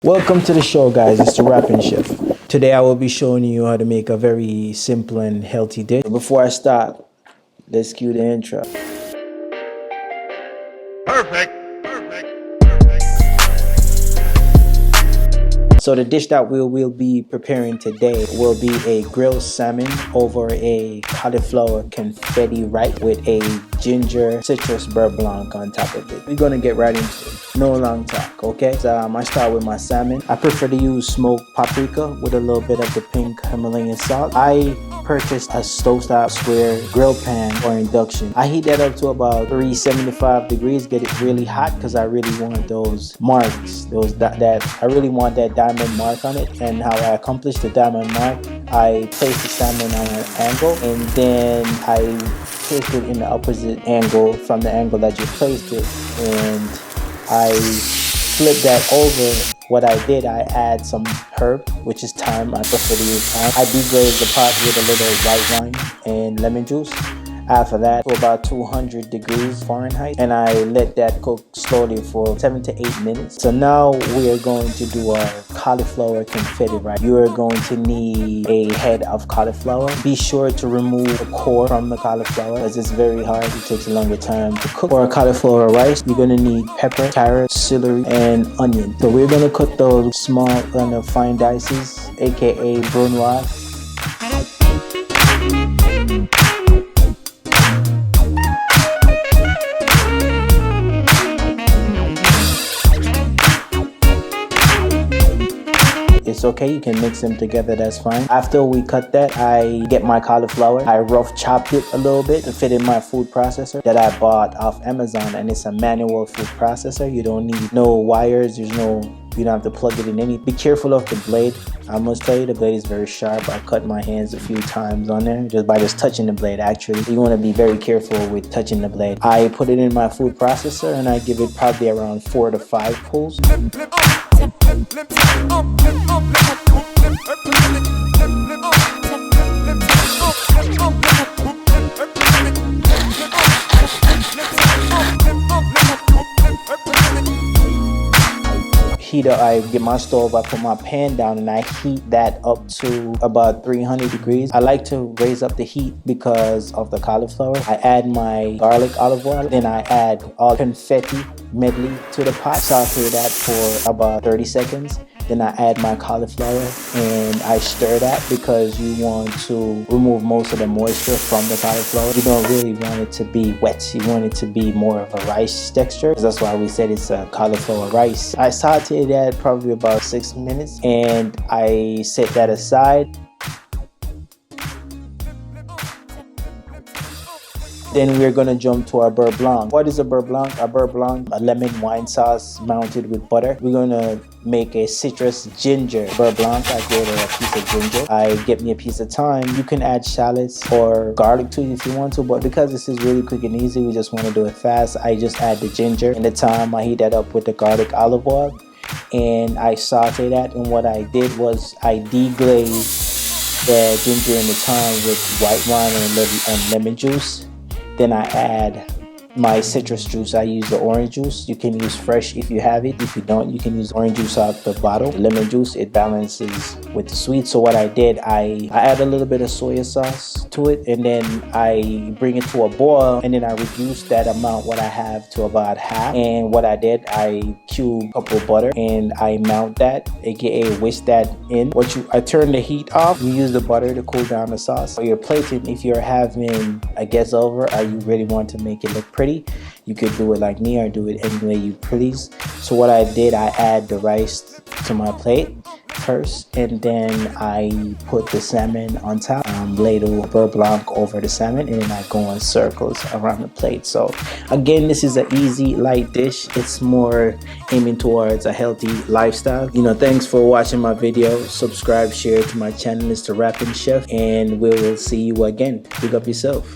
Welcome to the show, guys. It's the Rapping Chef. Today I will be showing you how to make a very simple and healthy dish. Before I start, let's cue the intro. Perfect. So the dish that we will be preparing today will be a grilled salmon over a cauliflower confetti rice with a ginger citrus beurre blanc on top of it. We're gonna get right into it. No long talk, okay? So I start with my salmon. I prefer to use smoked paprika with a little bit of the pink Himalayan salt. I purchased a stove-top square grill pan or induction. I heat that up to about 375 degrees, get it really hot because I really want those marks, I really want that diamond mark on it. And how I accomplish the diamond mark, I place the salmon on an angle and then I place it in the opposite angle from the angle that you placed it, and I flip that over. What I did, I add some herb, which is thyme. I prefer to use thyme. I deglaze the pot with a little white wine and lemon juice. After that, to about 200 degrees Fahrenheit, and I let that cook slowly for 7 to 8 minutes. So now we are going to do our cauliflower confetti rice. You are going to need a head of cauliflower. Be sure to remove the core from the cauliflower as it's very hard. It takes a longer time to cook. For a cauliflower rice, you're going to need pepper, carrot, celery, and onion. So we're going to cut those small kind of fine dices, aka brunoise. It's okay, you can mix them together, that's fine. After we cut that, I get my cauliflower. I rough chopped it a little bit to fit in my food processor that I bought off Amazon, and it's a manual food processor. You don't need no wires, you don't have to plug it in any. Be careful of the blade. I must tell you, the blade is very sharp. I cut my hands a few times on there just by touching the blade. Actually, you want to be very careful with touching the blade. I put it in my food processor and I give it probably around 4 to 5 pulls. I get my stove, I put my pan down and I heat that up to about 300 degrees. I like to raise up the heat because of the cauliflower. I add my garlic olive oil, then I add all confetti medley to the pot, saute that for about 30 seconds. Then I add my cauliflower and I stir that because you want to remove most of the moisture from the cauliflower. You don't really want it to be wet. You want it to be more of a rice texture. That's why we said it's a cauliflower rice. I sauteed that probably about 6 minutes and I set that aside. Then we're gonna jump to our beurre blanc. What is a beurre blanc? A beurre blanc, a lemon wine sauce mounted with butter. We're gonna make a citrus ginger beurre blanc. I grated a piece of ginger. I get me a piece of thyme. You can add shallots or garlic to it if you want to, but because this is really quick and easy, we just want to do it fast. I just add the ginger and the thyme. I heat that up with the garlic olive oil and I saute that. And what I did was I deglazed the ginger and the thyme with white wine and lemon juice. Then I add my citrus juice. I use the orange juice. You can use fresh if you have it. If you don't, you can use orange juice out the bottle. The lemon juice, it balances with the sweet. So what I did, I add a little bit of soy sauce to it, and then I bring it to a boil, and then I reduce that amount what I have to about half. And what I did, I cube a cup of butter and I mount that, aka whisk that in. I turn the heat off. You use the butter to cool down the sauce. For your plating, if you're having a guest over or you really want to make it look pretty, you could do it like me or do it any way you please. So what I did, I add the rice to my plate first, and then I put the salmon on top, ladle beurre blanc over the salmon, and then I go in circles around the plate. So again, this is an easy, light dish. It's more aiming towards a healthy lifestyle. Thanks for watching my video. Subscribe, share to my channel. It's the Rapping Chef, and we will see you again. Pick up yourself.